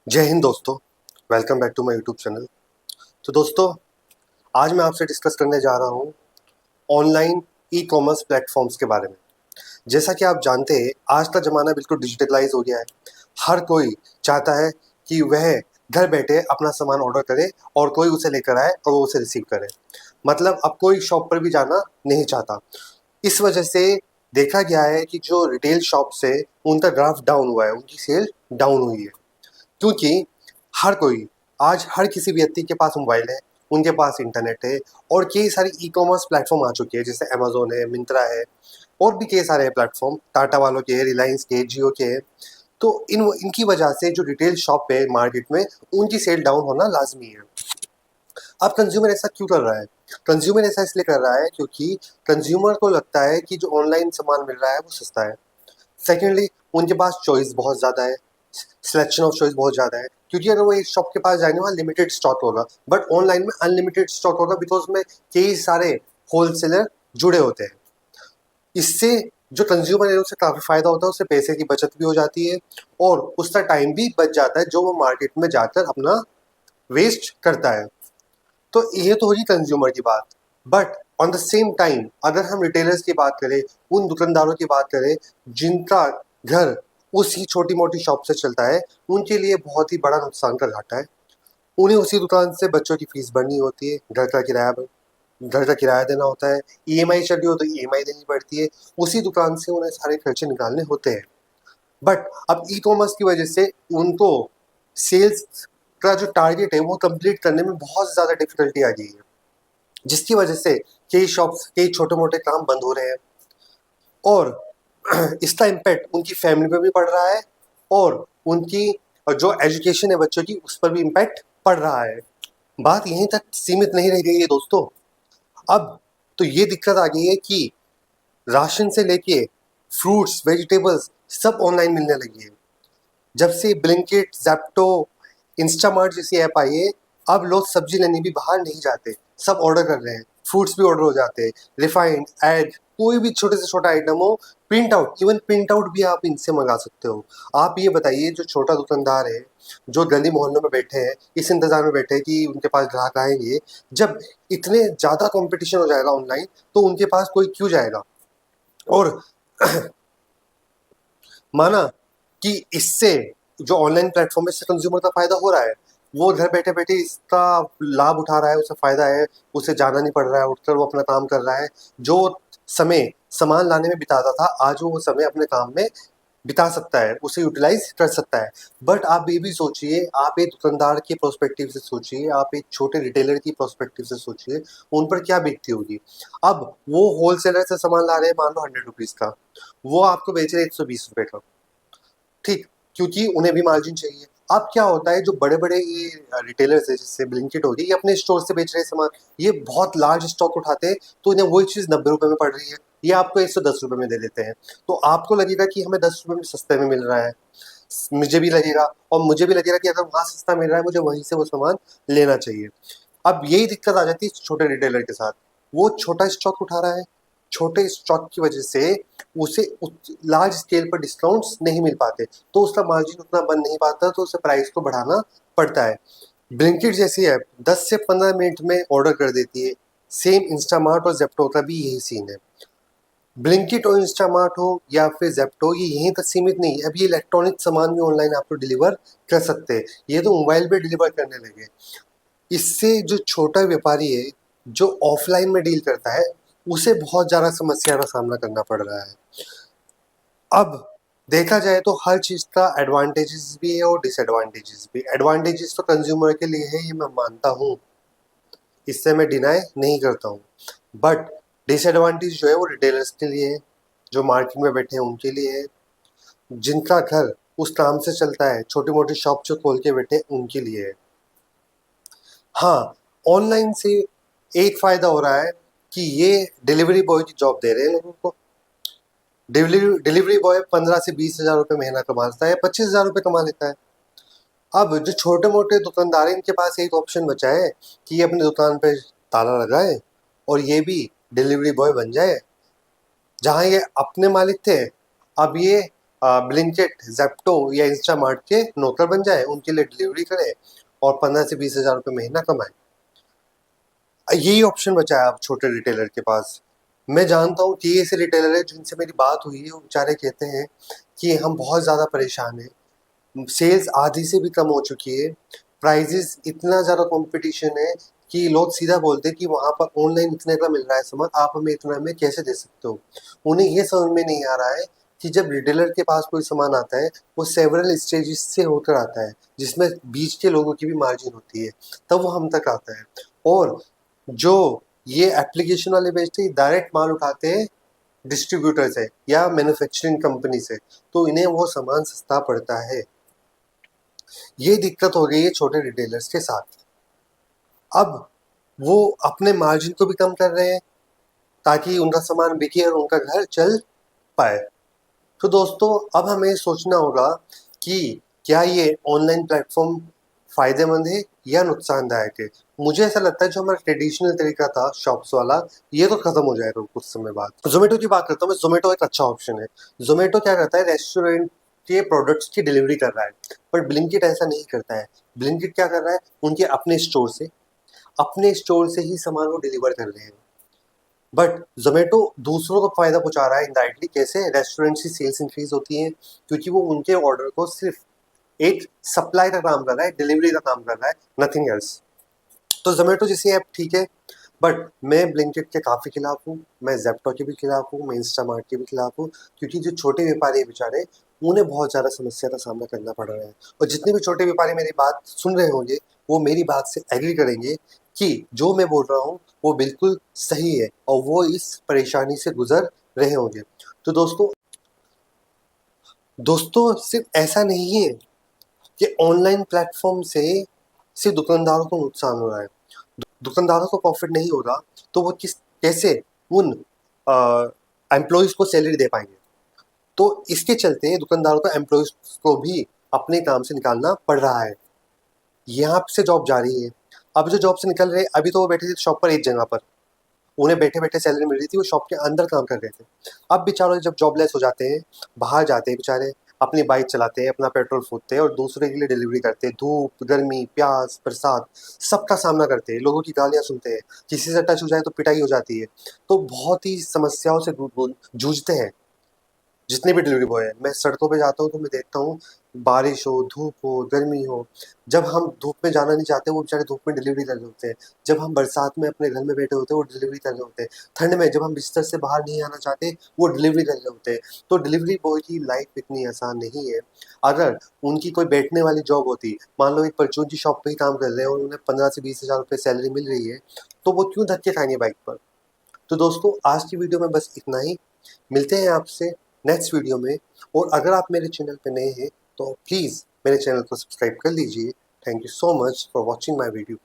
जय हिंद दोस्तों। Welcome back to my YouTube channel. तो दोस्तों, आज मैं आपसे डिस्कस करने जा रहा हूँ ऑनलाइन ई कॉमर्स प्लेटफॉर्म्स के बारे में। जैसा कि आप जानते हैं, आज का ज़माना बिल्कुल डिजिटलाइज हो गया है। हर कोई चाहता है कि वह घर बैठे अपना सामान ऑर्डर करे और कोई उसे लेकर आए और वो उसे रिसीव करे। मतलब अब कोई शॉप पर भी जाना नहीं चाहता। इस वजह से देखा गया है कि जो रिटेल शॉप्स है उनका ग्राफ डाउन हुआ है, उनकी सेल डाउन हुई है। क्योंकि हर कोई, आज हर किसी व्यक्ति के पास मोबाइल है, उनके पास इंटरनेट है और कई सारे ई कॉमर्स प्लेटफॉर्म आ चुके हैं, जैसे अमेजोन है, मिंत्रा है और भी कई सारे प्लेटफॉर्म टाटा वालों के हैं, रिलायंस के, जियो के हैं। तो इनकी वजह से जो रिटेल शॉप है मार्केट में, उनकी सेल डाउन होना लाजमी है। अब कंज्यूमर ऐसा क्यों कर रहा है? कंज्यूमर ऐसा इसलिए कर रहा है क्योंकि कंज्यूमर को लगता है कि जो ऑनलाइन सामान मिल रहा है वो सस्ता है। सेकेंडली, उनके पास चॉइस बहुत ज़्यादा है, सिलेक्शन ऑफ चॉइस बहुत ज़्यादा है। क्योंकि अगर वो एक शॉप के पास जाएंगे, वहाँ लिमिटेड स्टॉक होगा, बट ऑनलाइन में अनलिमिटेड स्टॉक होगा, बिकॉज में कई सारे होलसेलर जुड़े होते हैं। इससे जो कंज्यूमर है उसे काफ़ी फ़ायदा होता है, उससे पैसे की बचत भी हो जाती है और उसका टाइम भी बच जाता है जो वो मार्केट में जाकर अपना वेस्ट करता है। तो ये तो होगी कंज्यूमर की बात। But on the same time अगर हम रिटेलर्स की बात करें, उन दुकानदारों की बात करें जिनका घर उसी छोटी मोटी शॉप से चलता है, उनके लिए बहुत ही बड़ा नुकसान का घाटा है। उन्हें उसी दुकान से बच्चों की फीस भरनी होती है, घर का किराया देना होता है, ईएमआई चल रही हो तो ईएमआई देनी पड़ती है, उसी दुकान से उन्हें सारे खर्चे निकालने होते हैं। बट अब ई कॉमर्स की वजह से उनको सेल्स का जो टारगेट है वो कंप्लीट करने में बहुत ज़्यादा डिफिकल्टी आ गई है, जिसकी वजह से कई शॉप्स, कई छोटे मोटे काम बंद हो रहे हैं और इसका इम्पैक्ट उनकी फैमिली पे भी पड़ रहा है और उनकी जो एजुकेशन है बच्चों की, उस पर भी इम्पैक्ट पड़ रहा है। बात यहीं तक सीमित नहीं रह गई है दोस्तों। अब तो ये दिक्कत आ गई है कि राशन से लेके फ्रूट्स, वेजिटेबल्स सब ऑनलाइन मिलने लगी है। जब से ब्लिंकिट, ज़ेप्टो, इंस्टामार्ट जैसी ऐप आई है, अब लोग सब्जी लेने भी बाहर नहीं जाते, सब ऑर्डर कर रहे हैं। फ्रूट्स भी ऑर्डर हो जाते हैं, रिफाइंड, एग, कोई भी छोटे से छोटा आइटम हो, print out, even print out भी आप इनसे मंगा सकते हो। आप ये बताइए, जो छोटा दुकानदार है, जो गली मोहल्लों में बैठे हैं, इस इंतजार में बैठे हैं कि उनके पास ग्राहक आएंगे, जब इतने ज़्यादा कंपटीशन हो जाएगा ऑनलाइन, तो उनके पास कोई क्यों जाएगा? और माना कि इससे जो ऑनलाइन प्लेटफॉर्म है, इससे कंज्यूमर का फायदा हो रहा है, वो घर बैठे बैठे इसका लाभ उठा रहा है, उसे फायदा है, उसे जाना नहीं पड़ रहा है, उठकर वो अपना काम कर रहा है। जो समय सामान लाने में बिताता था, आज वो समय अपने काम में बिता सकता है, उसे यूटिलाइज कर सकता है। बट आप ये भी सोचिए, आप एक दुकानदार के प्रोस्पेक्टिव से सोचिए, आप एक छोटे रिटेलर की प्रोस्पेक्टिव से सोचिए, उन पर क्या बीतती होगी। अब वो होलसेलर से सामान ला रहे हैं, मान लो 100 रुपीज़ का, वो आपको बेच रहे हैं 120 रुपये का, ठीक, क्योंकि उन्हें भी मार्जिन चाहिए। अब क्या होता है, जो बड़े-बड़े ये रिटेलर्स हैं, जैसे ब्लिंकिट हो गई, ये अपने स्टोर से बेच रहे हैं सामान, ये बहुत लार्ज स्टॉक उठाते हैं, तो इन्हें वही चीज़ 90 रुपए में पड़ रही है, ये आपको 110 रुपए में दे देते हैं। तो आपको लगेगा कि हमें 10 रुपए में सस्ते में मिल रहा है, मुझे भी लगेगा और मुझे भी लगेगा कि अगर वहाँ सस्ता मिल रहा है, मुझे वहीं से वो सामान लेना चाहिए। अब यही दिक्कत आ जाती है छोटे रिटेलर के साथ, वो छोटा स्टॉक उठा रहा है, छोटे स्टॉक की वजह से उसे लार्ज स्केल पर डिस्काउंट्स नहीं मिल पाते, तो उसका मार्जिन उतना बन नहीं पाता, तो उसे प्राइस को बढ़ाना पड़ता है। ब्लिंकिट जैसी ऐप 10 से 15 मिनट में ऑर्डर कर देती है। सेम इंस्टामार्ट और जेप्टो का भी यही सीन है। ब्लिंकिट और इंस्टामार्ट हो या फिर जेप्टो, ये यहीं तक सीमित नहीं है, अब ये इलेक्ट्रॉनिक सामान भी ऑनलाइन आपको डिलीवर कर सकते हैं। ये तो मोबाइल पे डिलीवर करने लगे। इससे जो छोटा व्यापारी है, जो ऑफलाइन में डील करता है, उसे बहुत ज़्यादा समस्या का सामना करना पड़ रहा है। अब देखा जाए तो हर चीज़ का एडवांटेजेस भी है और डिसएडवांटेजेस भी। एडवांटेजेस तो कंज्यूमर के लिए है, ये मैं मानता हूँ, इससे मैं डिनाई नहीं करता हूँ। बट डिसएडवांटेज जो है वो रिटेलर्स के लिए है, जो मार्केट में बैठे हैं उनके लिए है, जिनका घर उस काम से चलता है, छोटी मोटी शॉप जो खोल के बैठे हैं उनके लिए है। हाँ, ऑनलाइन से एक फ़ायदा हो रहा है कि ये डिलीवरी बॉय की जॉब दे रहे हैं लोगों को। डिलीवरी बॉय 15 से 20 हज़ार रुपये महीना कमाता है, 25 हज़ार रुपये कमा लेता है। अब जो छोटे मोटे दुकानदार हैं, इनके पास एक ऑप्शन बचा है कि ये अपनी दुकान पे ताला लगाए और ये भी डिलीवरी बॉय बन जाए। जहाँ ये अपने मालिक थे, अब ये ब्लिंकिट, ज़ेप्टो या इंस्टामार्ट के नौकर बन जाए, उनके लिए डिलीवरी करे और 15 से 20 हज़ार रुपये महीना कमाए। यही ऑप्शन बचा है अब छोटे रिटेलर के पास। मैं जानता हूँ कि ऐसे रिटेलर है जिनसे मेरी बात हुई है, वो बेचारे कहते हैं कि हम बहुत ज़्यादा परेशान हैं, सेल्स आधी से भी कम हो चुकी है, प्राइजेस इतना ज़्यादा कंपटीशन है कि लोग सीधा बोलते हैं कि वहाँ पर ऑनलाइन इतने का मिल रहा है सामान, आप हमें इतना में कैसे दे सकते हो। उन्हें ये समझ में नहीं आ रहा है कि जब रिटेलर के पास कोई सामान आता है, वो सेवरल स्टेजेस से होकर आता है, जिसमें बीच के लोगों की भी मार्जिन होती है, तब वो हम तक आता है। और जो ये एप्लीकेशन वाले बेचते हैं, डायरेक्ट माल उठाते हैं डिस्ट्रीब्यूटर से या मैन्युफैक्चरिंग कंपनी से, तो इन्हें वो सामान सस्ता पड़ता है। ये दिक्कत हो गई है छोटे रिटेलर्स के साथ। अब वो अपने मार्जिन को भी कम कर रहे हैं ताकि उनका सामान बिके और उनका घर चल पाए। तो दोस्तों, अब हमें सोचना होगा कि क्या ये ऑनलाइन प्लेटफॉर्म फायदेमंद है या नुकसानदायक है। मुझे ऐसा लगता है जो हमारा ट्रेडिशनल तरीका था शॉप्स वाला, ये तो खत्म हो जाएगा कुछ समय बाद। जोमेटो की बात करता हूँ मैं। जोमेटो एक अच्छा ऑप्शन है। जोमेटो क्या करता है, रेस्टोरेंट के प्रोडक्ट्स की डिलीवरी कर रहा है, पर ब्लिंकिट ऐसा नहीं करता है। ब्लिंकिट क्या कर रहा है, उनके अपने स्टोर से ही सामान वो डिलीवर कर रहे हैं। बट जोमेटो दूसरों को फायदा पहुंचा रहा है इनडायरेक्टली। कैसे? रेस्टोरेंट्स की सेल्स इंक्रीज होती है क्योंकि वो उनके ऑर्डर को सिर्फ एक सप्लाई का काम कर रहा है, डिलीवरी का काम कर रहा है, नथिंग एल्स। तो जोमेटो जैसी ऐप ठीक है, बट मैं ब्लिंकिट के काफ़ी खिलाफ हूँ, मैं जेप्टो के भी खिलाफ हूँ, मैं इंस्टामार्ट के भी खिलाफ हूँ, क्योंकि जो छोटे व्यापारी हैं बेचारे, उन्हें बहुत ज़्यादा समस्या का सामना करना पड़ रहा है। और जितने भी छोटे व्यापारी मेरी बात सुन रहे होंगे, वो मेरी बात से एग्री करेंगे कि जो मैं बोल रहा हूँ वो बिल्कुल सही है और वो इस परेशानी से गुजर रहे होंगे। तो दोस्तों सिर्फ ऐसा नहीं है कि ऑनलाइन प्लेटफॉर्म से सिर्फ दुकानदारों को नुकसान हो रहा है। दुकानदारों को प्रॉफिट नहीं हो रहा, तो वो कैसे उन एम्प्लॉयज़ को सैलरी दे पाएंगे। तो इसके चलते दुकानदारों को एम्प्लॉयज़ को भी अपने काम से निकालना पड़ रहा है। यहाँ से जॉब जा रही है। अब जो जॉब से निकल रहे हैं, अभी तो वो बैठे थे शॉप पर एक जगह पर, उन्हें बैठे बैठे सैलरी मिल रही थी, वो शॉप के अंदर काम कर रहे थे। अब बेचारे जब जॉबलेस हो जाते हैं, बाहर जाते हैं बेचारे, अपनी बाइक चलाते हैं, अपना पेट्रोल फूकते हैं और दूसरे के लिए डिलीवरी करते हैं। धूप, गर्मी, प्यास, बरसात सबका सामना करते हैं, लोगों की गालियाँ सुनते हैं, किसी से टच हो जाए तो पिटाई हो जाती है। तो बहुत ही समस्याओं से जूझते हैं जितने भी डिलीवरी बॉय हैं। मैं सड़कों पे जाता हूँ तो मैं देखता हूँ, बारिश हो, धूप हो, गर्मी हो, जब हम धूप में जाना नहीं चाहते, वो बेचारे धूप में डिलीवरी कर रहे होते हैं। जब हम बरसात में अपने घर में बैठे होते हैं, वो डिलीवरी कर रहे होते हैं। ठंड में जब हम बिस्तर से बाहर नहीं आना चाहते, वो डिलीवरी कर रहे होते हैं। तो डिलीवरी बॉय की लाइफ इतनी आसान नहीं है। अगर उनकी कोई बैठने वाली जॉब होती, मान लो एक परचून की शॉप पे ही काम कर रहे हैं और उन्हें 15 से 20 हज़ार रुपये सैलरी मिल रही है, तो वो क्यों धक्के खाएँगे बाइक पर? तो दोस्तों, आज की वीडियो में बस इतना ही। मिलते हैं आपसे नेक्स्ट वीडियो में। और अगर आप मेरे चैनल पे नए हैं तो प्लीज़ मेरे चैनल को सब्सक्राइब कर लीजिए। Thank you so much for watching my video.